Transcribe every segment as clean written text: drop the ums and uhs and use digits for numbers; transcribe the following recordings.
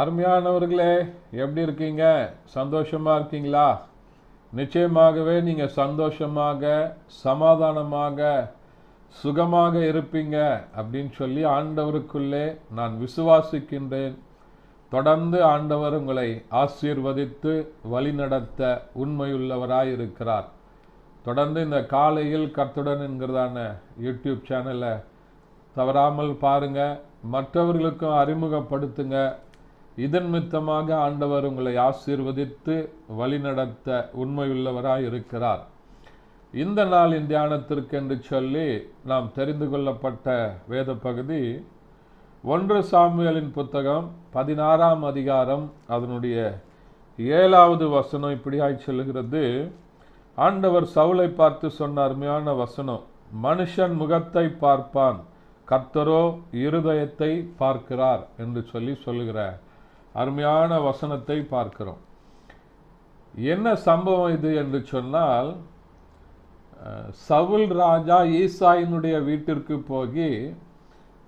அருமையானவர்களே, எப்படி இருக்கீங்க? சந்தோஷமா இருக்கீங்களா? நிச்சயமாகவே நீங்க சந்தோஷமாக, சமாதானமாக, சுகமாக இருப்பீங்க அப்படின்னு சொல்லி ஆண்டவருக்குள்ளே நான் விசுவாசிக்கின்றேன். தொடர்ந்து ஆண்டவர் உங்களை ஆசீர்வதித்து வழிநடத்த உண்மையுள்ளவராய் இருக்கிறார். தொடர்ந்து இந்த காலையில் கர்த்தருடன் என்கிறதான யூடியூப் சேனலை தவறாமல் பாருங்க, மற்றவர்களுக்கும் அறிமுகப்படுத்துங்க. இதன் மித்தமாக ஆண்டவர் உங்களை ஆசீர்வதித்து வழிநடத்த உண்மையுள்ளவராய் இருக்கிறார். இந்த நாளின் தியானத்திற்கு என்று சொல்லி நாம் தெரிந்து கொள்ளப்பட்ட வேத பகுதி 1 சாமுவேலின் புத்தகம் 16ஆம் அதிகாரம் அதனுடைய 7வது வசனம் இப்படியாய் சொல்லுகிறது. ஆண்டவர் சவுலை பார்த்து சொன்ன அருமையான வசனம், மனுஷன் முகத்தை பார்ப்பான், கர்த்தரோ இருதயத்தை பார்க்கிறார் என்று சொல்லுகிற அருமையான வசனத்தை பார்க்கிறோம். என்ன சம்பவம் இது என்று சொன்னால், சவுல் ராஜா ஈசாயினுடைய வீட்டிற்கு போய்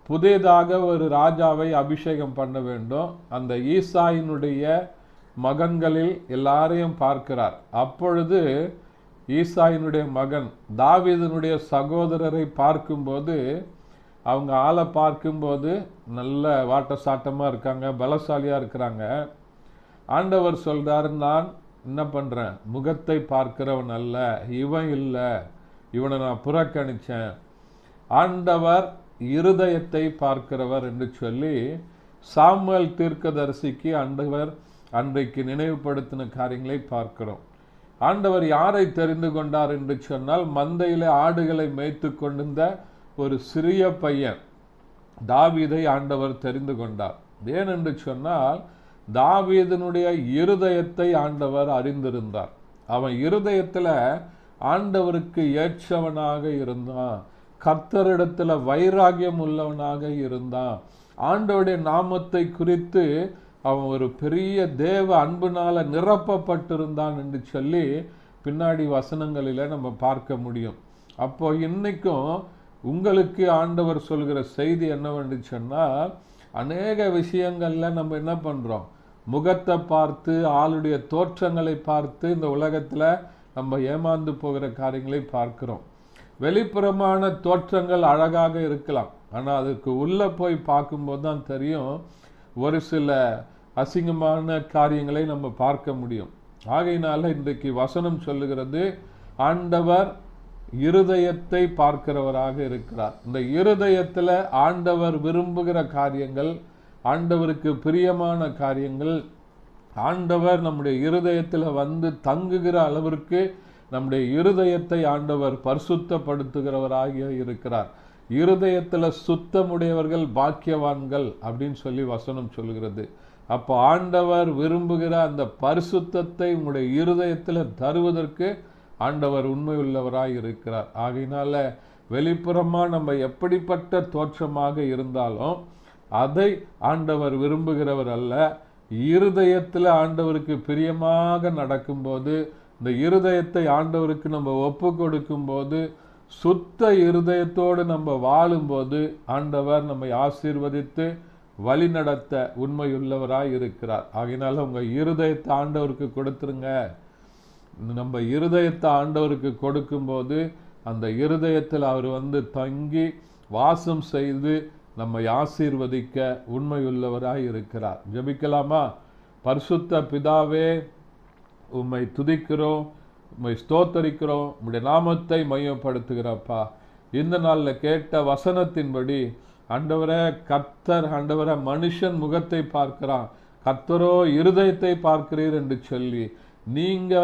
புதிதாக ஒரு ராஜாவை அபிஷேகம் பண்ண வேண்டும். அந்த ஈசாயினுடைய மகன்களில் எல்லாரையும் பார்க்கிறார். அப்பொழுது ஈசாயினுடைய மகன் தாவீதினுடைய சகோதரரை பார்க்கும்போது, அவங்க ஆளை பார்க்கும்போது நல்ல வாட்ட சாட்டமாக இருக்காங்க, பலசாலியாக இருக்கிறாங்க. ஆண்டவர் சொல்கிறார், நான் என்ன பண்ணுறேன், முகத்தை பார்க்கிறவன் அல்ல, இவன் இல்லை, இவனை நான் புறக்கணித்தேன். ஆண்டவர் இருதயத்தை பார்க்கிறவர் என்று சொல்லி சாமுவேல் தீர்க்கதரிசிக்கு ஆண்டவர் அன்றைக்கு நினைவுபடுத்தின காரியங்களை பார்க்கிறோம். ஆண்டவர் யாரை தெரிந்து கொண்டார் என்று சொன்னால், மந்தையிலே ஆடுகளை மேய்த்து கொண்டிருந்த ஒரு சிறிய பையன் தாவீதை ஆண்டவர் தெரிந்து கொண்டார். ஏனென்று சொன்னால், தாவீதினுடைய இருதயத்தை ஆண்டவர் அறிந்திருந்தார். அவன் இருதயத்தில் ஆண்டவருக்கு ஏற்றவனாக இருந்தான், கர்த்தரிடத்தில் வைராகியம் உள்ளவனாக இருந்தான், ஆண்டவருடைய நாமத்தை குறித்து அவன் ஒரு பெரிய தேவ அன்பினால நிரப்பப்பட்டிருந்தான் என்று சொல்லி பின்னாடி வசனங்களில் நம்ம பார்க்க முடியும். அப்போ இன்னைக்கும் உங்களுக்கு ஆண்டவர் சொல்கிற செய்தி என்னவென்று சொன்னால், அநேக விஷயங்களில் நம்ம என்ன பண்ணுறோம், முகத்தை பார்த்து ஆளுடைய தோற்றங்களை பார்த்து இந்த உலகத்தில் நம்ம ஏமாந்து போகிற காரியங்களை பார்க்கிறோம். வெளிப்புறமான தோற்றங்கள் அழகாக இருக்கலாம், ஆனால் அதுக்கு உள்ளே போய் பார்க்கும்போது தான் தெரியும், ஒரு சில அசிங்கமான காரியங்களை நம்ம பார்க்க முடியும். ஆகையினால இன்றைக்கு வசனம் சொல்லுகிறது, ஆண்டவர் இருதயத்தை பார்க்கிறவராக இருக்கிறார். இந்த இருதயத்தில் ஆண்டவர் விரும்புகிற காரியங்கள், ஆண்டவருக்கு பிரியமான காரியங்கள், ஆண்டவர் நம்முடைய இருதயத்தில் வந்து தங்குகிற அளவிற்கு நம்முடைய இருதயத்தை ஆண்டவர் பரிசுத்தப்படுத்துகிறவராக இருக்கிறார். இருதயத்தில் சுத்தமுடையவர்கள் பாக்கியவான்கள் அப்படின்னு சொல்லி வசனம் சொல்கிறது. அப்போ ஆண்டவர் விரும்புகிற அந்த பரிசுத்தத்தை உங்களுடைய இருதயத்தில் தருவதற்கு ஆண்டவர் உண்மையுள்ளவராய் இருக்கிறார். ஆகையினால வெளிப்புறமாக நம்ம எப்படிப்பட்ட தோற்றமாக இருந்தாலும் அதை ஆண்டவர் விரும்புகிறவர் அல்ல. இருதயத்தில் ஆண்டவருக்கு பிரியமாக நடக்கும்போது, இந்த இருதயத்தை ஆண்டவருக்கு நம்ம ஒப்பு கொடுக்கும்போது, சுத்த இருதயத்தோடு நம்ம வாழும்போது ஆண்டவர் நம்மை ஆசீர்வதித்து வழி நடத்த உண்மையுள்ளவராய் இருக்கிறார். ஆகையினால உங்கள் இருதயத்தை ஆண்டவருக்கு கொடுத்துருங்க. நம்ம இருதயத்தை ஆண்டவருக்கு கொடுக்கும்போது அந்த இருதயத்தில் அவர் வந்து தங்கி வாசம் செய்து நம்மை ஆசீர்வதிக்க உண்மையுள்ளவராய் இருக்கிறார். ஜெபிக்கலாமா? பரிசுத்த பிதாவே, உம்மை துதிக்கிறோம், உம்மை ஸ்தோத்தரிக்கிறோம், உம்முடைய நாமத்தை மையப்படுத்துகிறப்பா. இந்த நாளில் கேட்ட வசனத்தின்படி ஆண்டவரே, கர்த்தர் ஆண்டவரே மனுஷன் முகத்தை பார்க்கிறான், கர்த்தரோ இருதயத்தை பார்க்கிறீர் என்று சொல்லி, நீங்க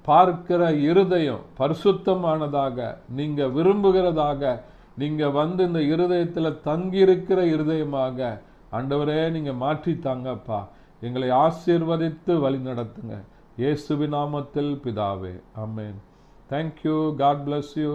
பார்க்கிற இருதயம் பரிசுத்தமானதாக, நீங்க விரும்புகிறதாக, நீங்க வந்து இந்த இருதயத்தில் தங்கியிருக்கிற இருதயமாக ஆண்டவரே நீங்க மாற்றித்தாங்கப்பா. எங்களை ஆசீர்வதித்து வழி நடத்துங்க. இயேசுவின் நாமத்தில் பிதாவே, ஆமென். தேங்க்யூ. God bless you.